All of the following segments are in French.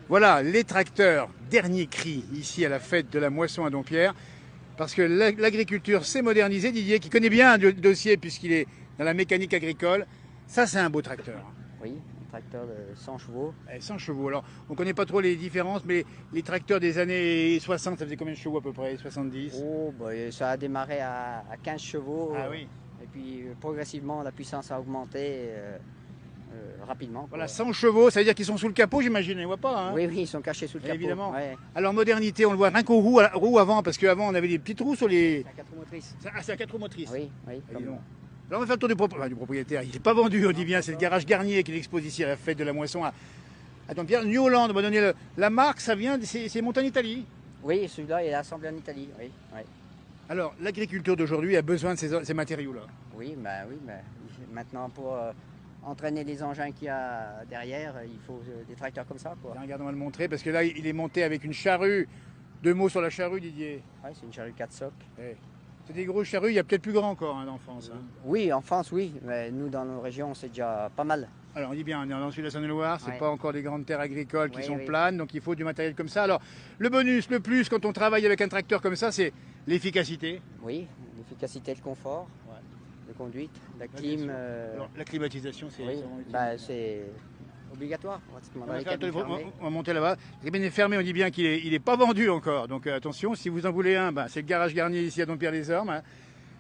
Voilà, les tracteurs, dernier cri ici à la fête de la moisson à Dompierre. Parce que l'agriculture s'est modernisée. Didier, qui connaît bien le dossier puisqu'il est dans la mécanique agricole, ça c'est un beau tracteur. Oui, un tracteur de 100 chevaux. 100 chevaux. Alors, on ne connaît pas trop les différences, mais les tracteurs des années 60, ça faisait combien de chevaux à peu près? 70? Oh, bah, ça a démarré à 15 chevaux. Ah oui. Et puis progressivement, la puissance a augmenté rapidement. Voilà, 100 chevaux, ça veut dire qu'ils sont sous le capot, j'imagine, on ne voit pas. Hein. Oui, oui, ils sont cachés sous le capot. Évidemment. Ouais. Alors, modernité, on le voit rien qu'aux roues avant, parce qu'avant, on avait des petites roues sur les. C'est à 4 motrices. Ah, c'est à 4 roues motrices. Oui, oui. Alors, on va faire le tour du propriétaire. Il n'est pas vendu, on dit bien, c'est le garage Garnier qui l'expose ici à la fête de la moisson à Dompierre. New Holland, on m'a donné la marque, ça vient, c'est monté en Italie. Oui, celui-là, il est assemblé en Italie. Oui, oui. Alors, l'agriculture d'aujourd'hui a besoin de ces matériaux-là. Oui, maintenant pour entraîner les engins qu'il y a derrière, il faut des tracteurs comme ça. Quoi. Regarde, on va le montrer, parce que là, il est monté avec une charrue. 2 mots sur la charrue, Didier. Oui, c'est une charrue 4 socs. Ouais. C'est des grosses charrues, il y a peut-être plus grand encore hein, en France. Hein. Oui, en France, oui, mais nous, dans nos régions, c'est déjà pas mal. Alors, on dit bien, on est dans le sud de la Saône-et-Loire, c'est Ouais. pas encore des grandes terres agricoles qui sont Oui. planes, donc il faut du matériel comme ça. Alors, le bonus, le plus, quand on travaille avec un tracteur comme ça, c'est l'efficacité. Oui, l'efficacité, le confort, de conduite, la bien clim. sûr. Alors, la climatisation, c'est Oui, vraiment utile. c'est obligatoire. Pratiquement, dans les cabines fermées. On va monter là-bas. Le cabinet est fermé, on dit bien qu'il n'est pas vendu encore. Donc attention, si vous en voulez un, c'est le garage Garnier ici à Dompierre-les-Ormes. Hein.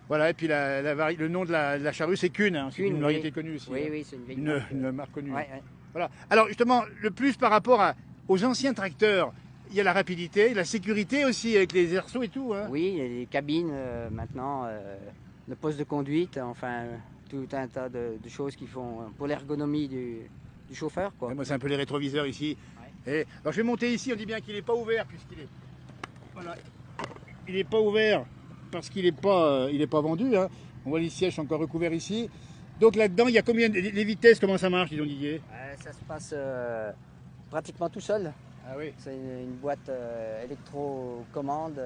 Voilà, et puis le nom de la charrue, c'est Kuhn. Hein. C'est une variété connue aussi. Oui, hein. oui, c'est une vieille Une marque connue. Ouais. Voilà. Alors justement, le plus par rapport aux anciens tracteurs, il y a la rapidité, la sécurité aussi avec les airceaux et tout. Hein. Oui, les cabines maintenant, le poste de conduite, enfin tout un tas de choses qui font pour l'ergonomie du chauffeur. Quoi. Ouais, moi, c'est un peu les rétroviseurs ici. Ouais. Et, alors je vais monter ici, on dit bien qu'il n'est pas ouvert puisqu'il est. Voilà. Il n'est pas ouvert parce qu'il n'est pas vendu. Hein. On voit les sièges sont encore recouverts ici. Donc là-dedans, il y a combien les vitesses, comment ça marche, disons Didier? Ça se passe pratiquement tout seul. Ah oui. C'est une boîte électro-commande.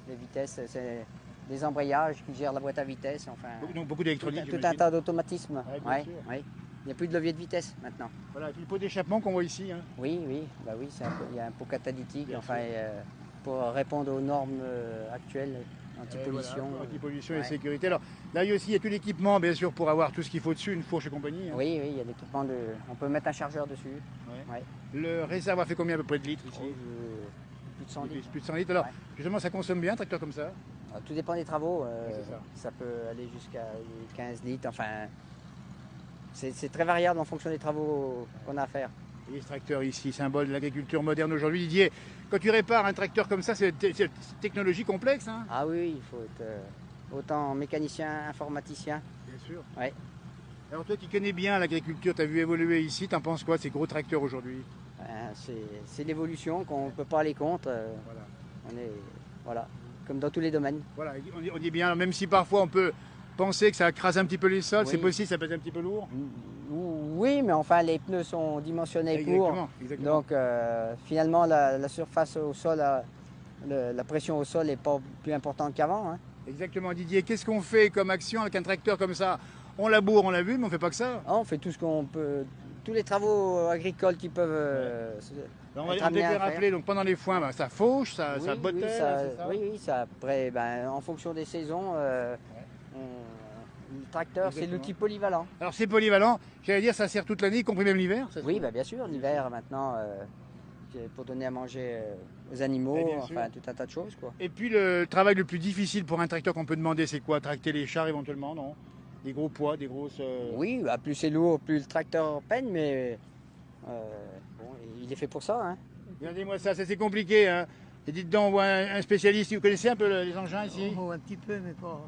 Les vitesses, c'est des embrayages qui gèrent la boîte à vitesse. Enfin, donc beaucoup d'électronique. Tout un tas d'automatismes. Ouais, Il n'y a plus de levier de vitesse maintenant. Voilà, et puis le pot d'échappement qu'on voit ici. Hein. Oui, il y a un pot catalytique pour répondre aux normes actuelles, anti-pollution. Voilà, anti-pollution et sécurité. Alors là aussi, il y a tout l'équipement, bien sûr, pour avoir tout ce qu'il faut dessus, une fourche et compagnie. Hein. Oui, il y a l'équipement on peut mettre un chargeur dessus. Ouais. Le réservoir fait combien à peu près de litres ici? Plus de 100 litres. Plus de 100 litres. Alors, justement, ça consomme bien un tracteur comme ça? Tout dépend des travaux. Ça. Ça peut aller jusqu'à 15 litres. Enfin, c'est très variable en fonction des travaux qu'on a à faire. Et ce tracteur ici, symbole de l'agriculture moderne aujourd'hui. Didier, quand tu répares un tracteur comme ça, c'est une technologie complexe. Hein? Ah oui, il faut être autant mécanicien, informaticien. Bien sûr. Ouais. Alors toi qui connais bien l'agriculture, tu as vu évoluer ici, t'en penses quoi de ces gros tracteurs aujourd'hui? C'est l'évolution qu'on ne peut pas aller contre. Voilà, comme dans tous les domaines. Voilà, on dit bien, même si parfois on peut penser que ça crase un petit peu les sols, Oui. c'est possible, ça peut être un petit peu lourd. Oui, mais enfin les pneus sont dimensionnés Exactement. Donc finalement la surface au sol, la pression au sol n'est pas plus importante qu'avant. Hein. Exactement, Didier. Qu'est-ce qu'on fait comme action avec un tracteur comme ça? On laboure, on l'a vu, mais on fait pas que ça. On fait tout ce qu'on peut, tous les travaux agricoles qui peuvent. On devait rappeler, donc pendant les foins, ça fauche, ça bottèle, c'est ça? Oui, ça. Après, en fonction des saisons, le tracteur, c'est l'outil polyvalent. Alors c'est polyvalent, j'allais dire, ça sert toute l'année, y compris même l'hiver? Oui, bien sûr, l'hiver maintenant, pour donner à manger aux animaux, enfin tout un tas de choses. Quoi. Et puis le travail le plus difficile pour un tracteur qu'on peut demander, c'est quoi? Tracter les chars éventuellement, non? Des gros poids, des grosses... Oui, plus c'est lourd, plus le tracteur peine, mais il est fait pour ça. Hein. Regardez-moi ça, c'est compliqué. Hein. Et dites donc, on voit un spécialiste, vous connaissez un peu les engins ici? Oh, un petit peu, mais pas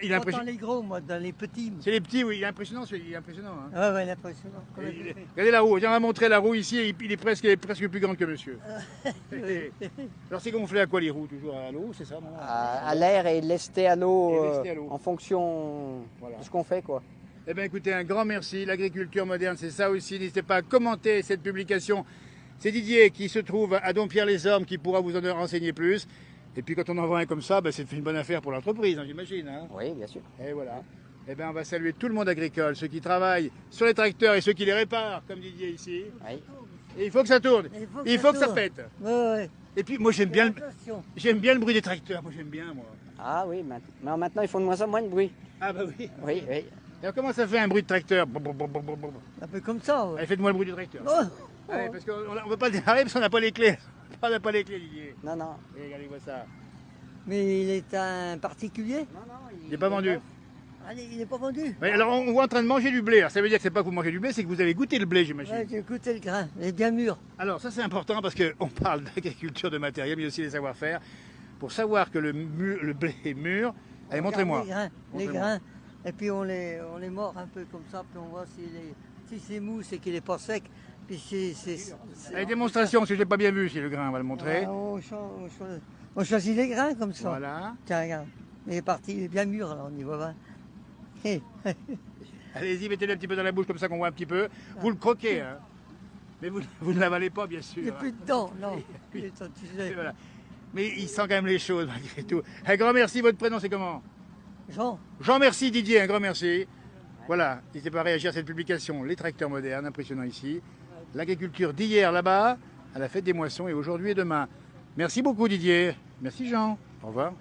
il est pas dans les gros, moi, dans les petits. C'est les petits, oui, il est impressionnant celui-là, il est impressionnant. Hein. Ah ouais, il est impressionnant. Regardez la roue, on va montrer la roue ici, il est presque plus grand que monsieur. Alors c'est gonflé à quoi les roues? Toujours à l'eau, c'est ça? À l'air et lesté à l'eau en fonction de ce qu'on fait. Quoi. Eh bien écoutez, un grand merci. L'agriculture moderne, c'est ça aussi. N'hésitez pas à commenter cette publication. C'est Didier qui se trouve à Dompierre-les-Ormes qui pourra vous en renseigner plus. Et puis quand on envoie un comme ça, c'est une bonne affaire pour l'entreprise, hein, j'imagine. Hein. Oui, bien sûr. Et voilà. Eh bien on va saluer tout le monde agricole, ceux qui travaillent sur les tracteurs et ceux qui les réparent, comme Didier ici. Oui. Et il faut que ça tourne. Il faut que ça tourne. pète. Ouais, ouais. Et puis moi j'aime bien, Attention. le bruit des tracteurs. Moi j'aime bien moi. Ah oui, mais maintenant ils font de moins en moins de bruit. Ah bah oui. Oui, oui. Et alors, comment ça fait un bruit de tracteur? Un peu comme ça. Ouais. Allez, faites-moi le bruit du tracteur. Oh, Allez, parce qu'on ne peut pas démarrer parce qu'on n'a pas les clés. On n'a pas les clés, Didier. Non, non. Et regardez-moi ça. mais il est un particulier. Non, non, Il n'est pas vendu. Allez, il n'est pas vendu. Ouais, alors on voit en train de manger du blé. Alors, ça veut dire que c'est pas que vous mangez du blé, c'est que vous avez goûté le blé, j'imagine. Ouais, j'ai écouté le grain. Il est bien mûr. Alors ça c'est important parce qu'on parle d'agriculture de matériel, mais aussi des savoir-faire. Pour savoir que le blé est mûr, allez, On montrez-moi. regarde les Montrez-moi. grains. Et puis on les mord un peu comme ça. Puis on voit si c'est mou, c'est qu'il n'est pas sec. Puis Allez, démonstration, parce que je l'ai pas bien vu, si le grain, on va le montrer. On choisit les grains comme ça. Voilà. Tiens, regarde. Il est parti, il est bien mûr là, on y voit bien. Hé. Allez-y, mettez-le un petit peu dans la bouche, comme ça qu'on voit un petit peu. Vous le croquez, hein. Mais vous ne l'avalez pas, bien sûr. Il n'y a plus de dents, non. Oui. Et ça, tu sais. Et voilà. Mais il sent quand même les choses, malgré tout. Un grand merci, votre prénom c'est comment? Jean, Jean, merci Didier, un grand merci. Voilà, n'hésitez pas à réagir à cette publication, Les tracteurs modernes, impressionnant ici. L'agriculture d'hier là-bas, à la fête des moissons, et aujourd'hui et demain. Merci beaucoup Didier. Merci Jean. Au revoir.